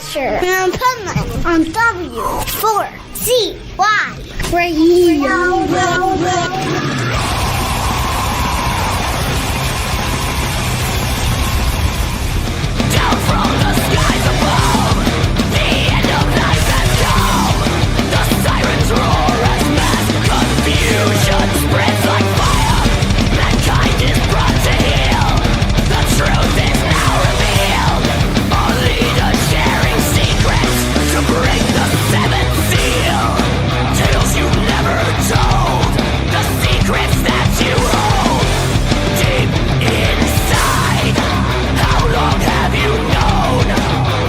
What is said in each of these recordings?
Thrasher and Pipeman on W4CY Radio. Down from the skies above, the end of life has come. The sirens roar as mass confusion spreads like fire. Mankind is brought to heel. The truth is now revealed. Our leaders sharing secrets to break the seventh seal. Tales you never told. The secrets that you hold deep inside. How long have you known?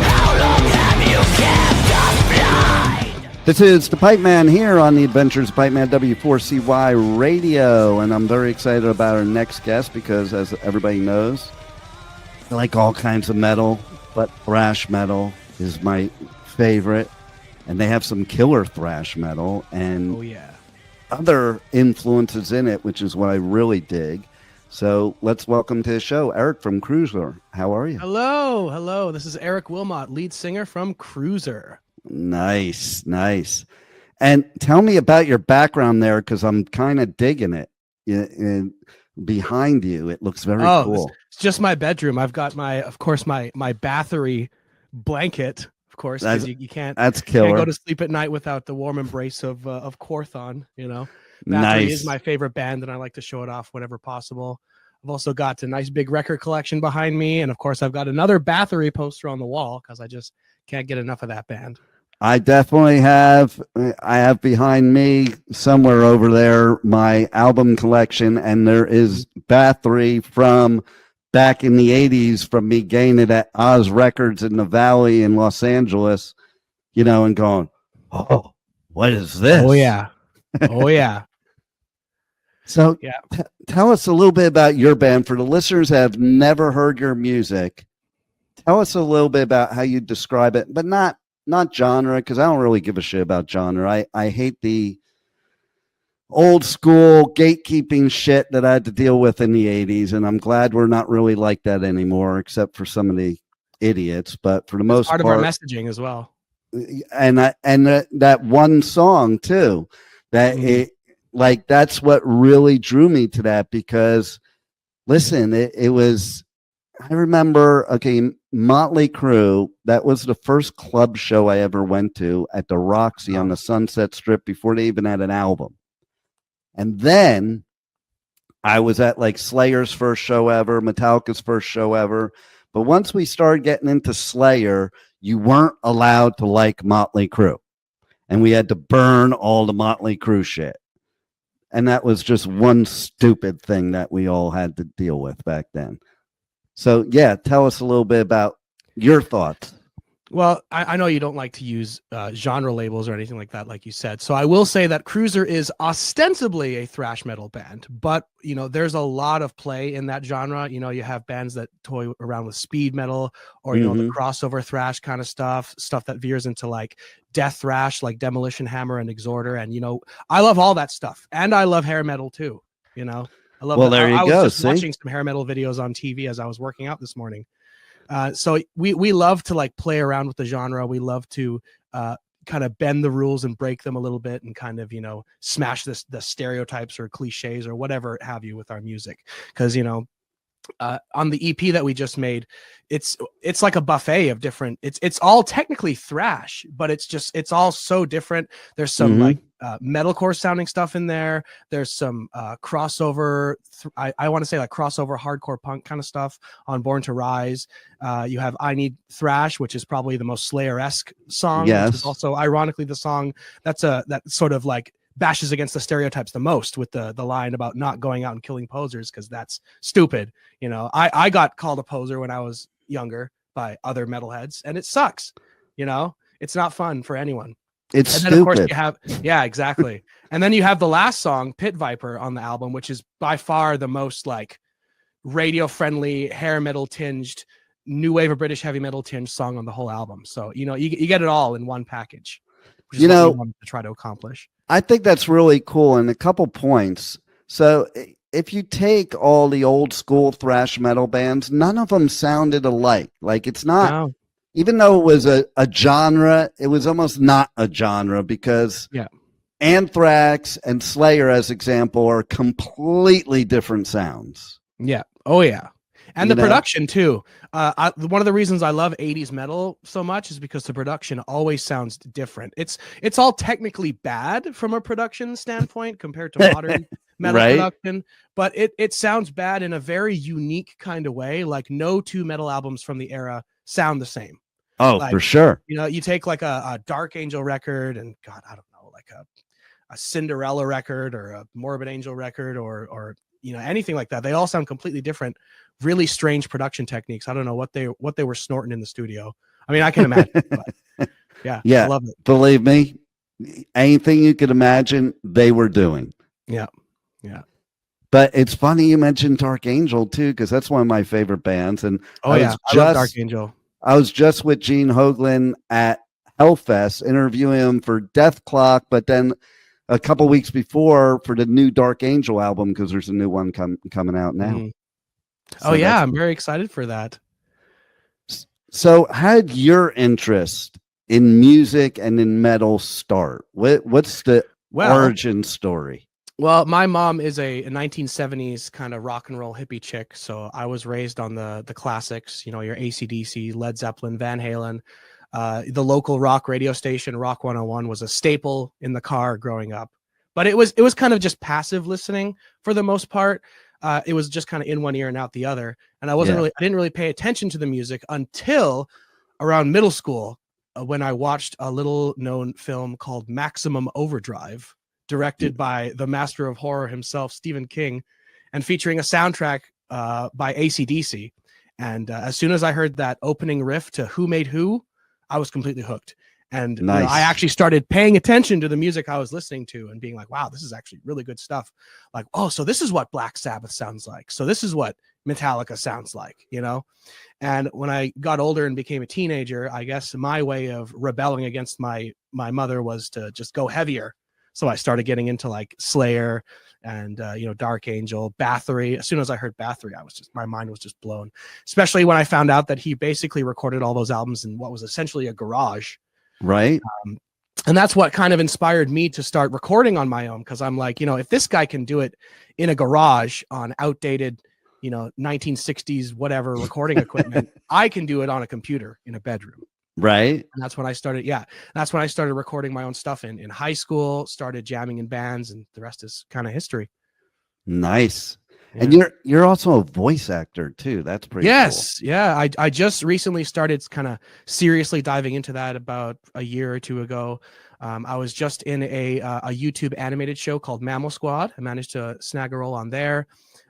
How long have you kept us blind? This is the Pipeman here on the Adventures of Pipeman W4CY Radio, and I'm very excited about our next guest because, as everybody knows, I like all kinds of metal, but thrash metal is my favorite, and they have some killer thrash metal and other influences in it, which is what I really dig. So let's welcome to the show Eric from Crüzer. How are you? Hello. This is Eric Wilmot, lead singer from Crüzer. Nice. And tell me about your background there, because I'm kind of digging it. Behind you, it looks very cool. It's just my bedroom. I've got my Bathory blanket, of course, because you can't. That's killer. Can't go to sleep at night without the warm embrace of Korthon. You know, Bathory Nice. is my favorite band, and I like to show it off whenever possible. I've also got a nice big record collection behind me, and of course, I've got another Bathory poster on the wall because I just can't get enough of that band. I definitely have. I have behind me somewhere over there my album collection, and there is Bathory from back in the 80s from me getting it at Oz Records in the Valley in Los Angeles, and going, oh, what is this? Oh yeah. So tell us a little bit about your band. For the listeners that have never heard your music, tell us a little bit about how you describe it, but not genre, because I don't really give a shit about genre. I hate the old school gatekeeping shit that I had to deal with in the 80s, and I'm glad we're not really like that anymore, except for some of the idiots. But for the most part, Part of our messaging as well. And that one song too, that that's what really drew me to that, because listen, it was, I remember, Motley Crue, that was the first club show I ever went to at the Roxy on the Sunset Strip before they even had an album. And then I was at Slayer's first show ever, Metallica's first show ever. But once we started getting into Slayer, you weren't allowed to like Motley Crue. And we had to burn all the Motley Crue shit. And that was just one stupid thing that we all had to deal with back then. So, tell us a little bit about your thoughts. Well, I know you don't like to use genre labels or anything like that, like you said. So I will say that Crüzer is ostensibly a thrash metal band, but, there's a lot of play in that genre. You have bands that toy around with speed metal or, the crossover thrash kind of stuff that veers into death thrash, like Demolition Hammer and Exhorder. And, I love all that stuff. And I love hair metal too, I love well, there you I go. was just watching some hair metal videos on TV as I was working out this morning. So we love to play around with the genre. We love to kind of bend the rules and break them a little bit and kind of, smash the stereotypes or cliches or whatever have you with our music. Because, on the EP that we just made, it's like a buffet of different, it's all technically thrash, but it's all so different. There's some metalcore sounding stuff in there. There's some crossover, I want to say crossover hardcore punk kind of stuff on Born to Rise. You have I Need Thrash, which is probably the most Slayer-esque song. Yes. Which is also ironically the song that sort of bashes against the stereotypes the most, with the line about not going out and killing posers, because that's stupid. I got called a poser when I was younger by other metalheads, and it sucks. It's not fun for anyone. It's and stupid. then of course you have exactly. And then you have the last song, Pit Viper, on the album, which is by far the most radio friendly, hair metal tinged, new wave of British heavy metal tinged song on the whole album. So you get it all in one package, which is what we wanted to try to accomplish. I think that's really cool. And a couple points. So if you take all the old school thrash metal bands, none of them sounded alike. It's not, even though it was a genre, it was almost not a genre because Yeah. Anthrax and Slayer, as example, are completely different sounds. Yeah. Oh yeah. And You the know? production too. One of the reasons I love 80s metal so much is because the production always sounds different. It's all technically bad from a production standpoint compared to modern metal Right? production, but it sounds bad in a very unique kind of way. Like no two metal albums from the era sound the same. Oh, Like, for sure. you know, you take like a Dark Angel record and God, I don't know, like a Cinderella record or a Morbid Angel record or you know, anything like that. They all sound completely different, really strange production techniques. I don't know what they were snorting in the studio. I mean, I can imagine, but yeah, Yeah. I love it. Believe me, anything you could imagine, they were doing. Yeah. Yeah. But it's funny you mentioned Dark Angel too, because that's one of my favorite bands. And Oh I yeah. was I love Dark Angel. I was just with Gene Hoglan at Hellfest interviewing him for Death Clock, but then a couple weeks before for the new Dark Angel album, because there's a new one coming out now. Mhm. So Oh yeah, that's- I'm very excited for that. So how did your interest in music and in metal start? What's the origin story? Well, my mom is a 1970s kind of rock and roll hippie chick, so I was raised on the classics, you know, your AC/DC, Led Zeppelin, Van Halen. The local rock radio station, Rock 101, was a staple in the car growing up. But it was kind of just passive listening for the most part. It was just kind of in one ear and out the other, and I didn't really pay attention to the music until around middle school when I watched a little known film called Maximum Overdrive, directed by the master of horror himself, Stephen King, and featuring a soundtrack by AC/DC. And as soon as I heard that opening riff to Who Made Who, I was completely hooked. And you know, I actually started paying attention to the music I was listening to and being like, wow, this is actually really good stuff. Like, oh, so this is what Black Sabbath sounds like. So this is what Metallica sounds like, you know? And when I got older and became a teenager, I guess my way of rebelling against my mother was to just go heavier. So I started getting into like Slayer and, you know, Dark Angel, Bathory. As soon as I heard Bathory, my mind was just blown, especially when I found out that he basically recorded all those albums in what was essentially a garage. Right. And that's what kind of inspired me to start recording on my own. Cause I'm like, you know, if this guy can do it in a garage on outdated, you know, 1960s, whatever recording equipment, I can do it on a computer in a bedroom. Right. And that's when I started. Yeah. That's when I started recording my own stuff in high school, started jamming in bands, and the rest is kind of history. Nice. Yeah. And you're also a voice actor too. That's pretty Yes. Cool. Yeah. I just recently started kind of seriously diving into that about a year or two ago. I was just in a YouTube animated show called Mammal Squad. I managed to snag a role on there.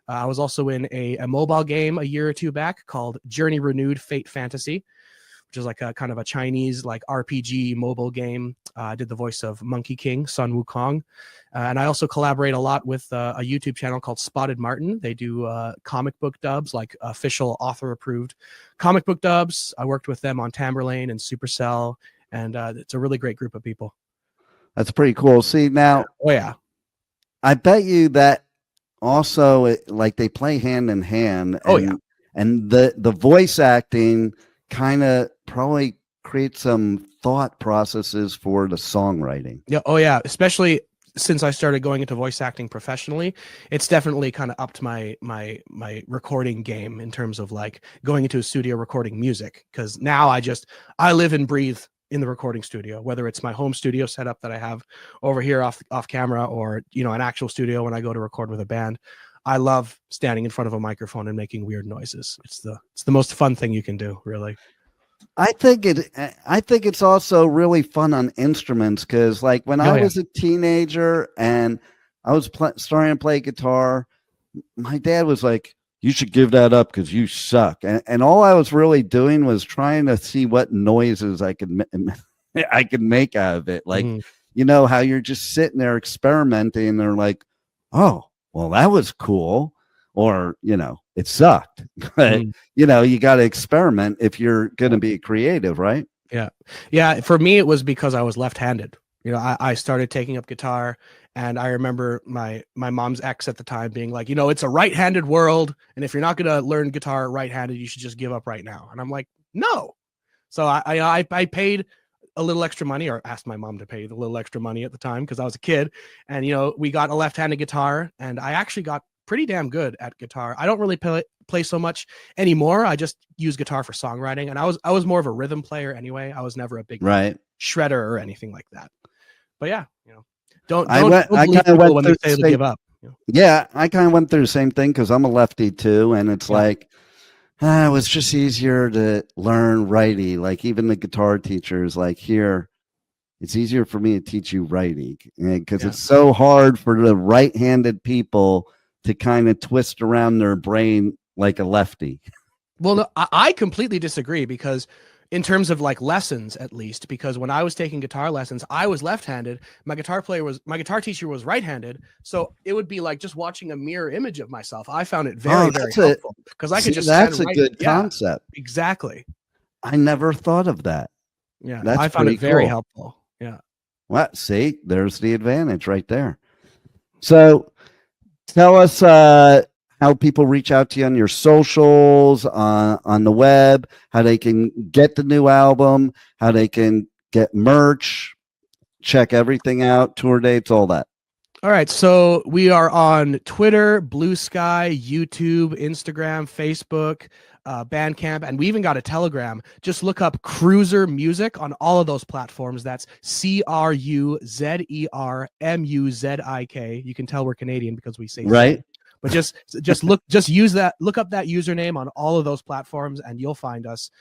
I was also in a mobile game a year or two back called Journey Renewed Fate Fantasy, which is like a kind of a Chinese like RPG mobile game. I did the voice of Monkey King, Sun Wukong. And I also collaborate a lot with a YouTube channel called Spotted Martin. They do comic book dubs, like official author approved comic book dubs. I worked with them on Tamberlane and Supercell, and it's a really great group of people. That's pretty cool. See, now, Oh yeah. I bet you that also like they play hand in hand. Oh, yeah. And the voice acting kind of probably create some thought processes for the songwriting. Yeah. Oh yeah. Especially since I started going into voice acting professionally, it's definitely kind of upped my recording game in terms of like going into a studio recording music. Cause now I live and breathe in the recording studio, whether it's my home studio setup that I have over here off camera, or, you know, an actual studio when I go to record with a band. I love standing in front of a microphone and making weird noises. It's the most fun thing you can do, really. I think it's also really fun on instruments because, like, when I was a teenager and I was starting to play guitar, my dad was like, "You should give that up because you suck." And all I was really doing was trying to see what noises I could make out of it. Like, you know, how you're just sitting there experimenting, and they're like, "Oh, well, that was cool," or, you know, it sucked. But you know, you got to experiment if you're going to be creative, right? Yeah. Yeah. For me, it was because I was left-handed. You know, I started taking up guitar, and I remember my mom's ex at the time being like, you know, it's a right-handed world, and if you're not going to learn guitar right-handed, you should just give up right now. And I'm like, no, So I paid a little extra money, or asked my mom to pay the little extra money at the time because I was a kid. And, we got a left-handed guitar, and I actually got pretty damn good at guitar. I don't really play so much anymore. I just use guitar for songwriting. And I was more of a rhythm player anyway. I was never a big shredder or anything like that. But yeah, don't believe people when they say to give up. Yeah, I kind of went through the same thing because I'm a lefty too. And it's like, it was just easier to learn righty. Like even the guitar teachers, like here, it's easier for me to teach you righty because it's so hard for the right-handed people to kind of twist around their brain like a lefty. Well, no, I completely disagree because in terms of like lessons, at least, because when I was taking guitar lessons, I was left-handed. My guitar teacher was right-handed. So it would be like just watching a mirror image of myself. I found it very helpful because I could just. That's a good concept. Exactly. I never thought of that. Yeah, I found it very helpful. Yeah. Well, see, there's the advantage right there. So tell us how people reach out to you on your socials, on the web, how they can get the new album, how they can get merch, check everything out, tour dates, all that. All right. So we are on Twitter, Blue Sky, YouTube, Instagram, Facebook, Bandcamp, and we even got a Telegram. Just look up Crüzer Music on all of those platforms. That's CRUZERMUZIK. You can tell we're Canadian because we say right. But just look up that username on all of those platforms and you'll find us.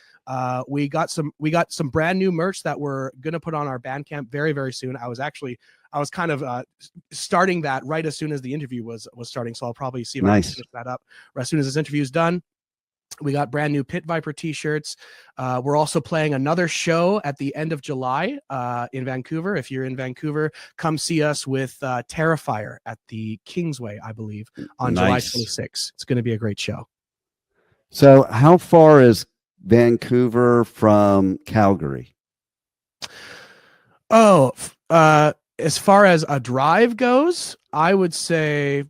We got some brand new merch that we're gonna put on our Bandcamp very, very soon. I was kind of starting that right as soon as the interview was starting, so I'll probably see if I can finish that up as soon as this interview is done. We got brand new Pit Viper t-shirts. We're also playing another show at the end of July in Vancouver. If you're in Vancouver, come see us with Terrifier at the Kingsway, I believe, on July 26th. It's going to be a great show. So how far is Vancouver from Calgary? Oh, as far as a drive goes, I would say...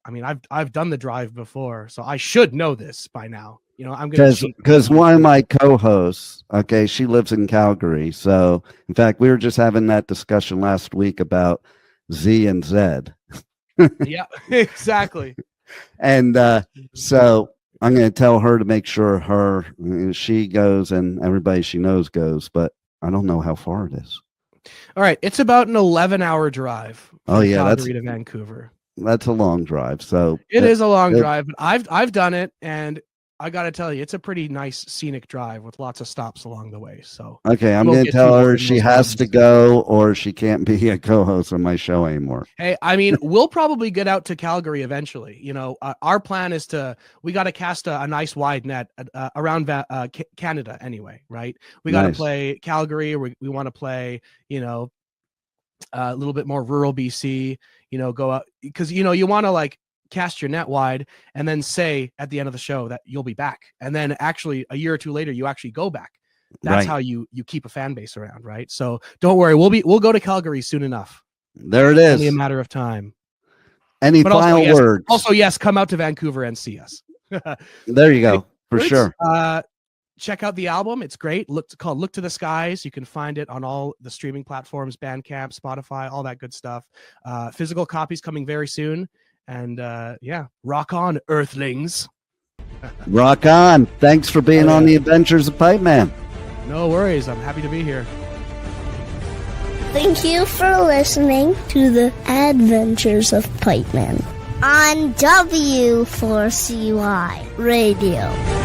I mean, I've done the drive before, so I should know this by now. I'm going to because one of my co-hosts, she lives in Calgary. So, in fact, we were just having that discussion last week about Z and Z. Yeah, exactly. And so I'm going to tell her to make sure she goes and everybody she knows goes, but I don't know how far it is. All right, it's about an 11-hour drive from Calgary to Vancouver. That's a long drive. So it is a long drive, but I've done it, and I got to tell you, it's a pretty nice scenic drive with lots of stops along the way. So okay, I'm going to tell her she has to go, or she can't be a co-host on my show anymore. Hey, I mean, we'll probably get out to Calgary eventually. Our plan is we got to cast a nice wide net around Canada anyway, right? We got to play Calgary. We want to play, a little bit more rural BC, go out because, you want to like cast your net wide and then say at the end of the show that you'll be back. And then actually a year or two later, you actually go back. That's how you keep a fan base around. Right. So don't worry. We'll go to Calgary soon enough. There it is. Only a matter of time. Any final words? Also, yes, come out to Vancouver and see us. There you go. For sure. Check out the album. It's great. It's called Look to the Skies. You can find it on all the streaming platforms, Bandcamp, Spotify, all that good stuff. Physical copies coming very soon. And rock on, Earthlings. Rock on. Thanks for being on the Adventures of Pipe Man. No worries. I'm happy to be here. Thank you for listening to the Adventures of Pipe Man on W4CY Radio.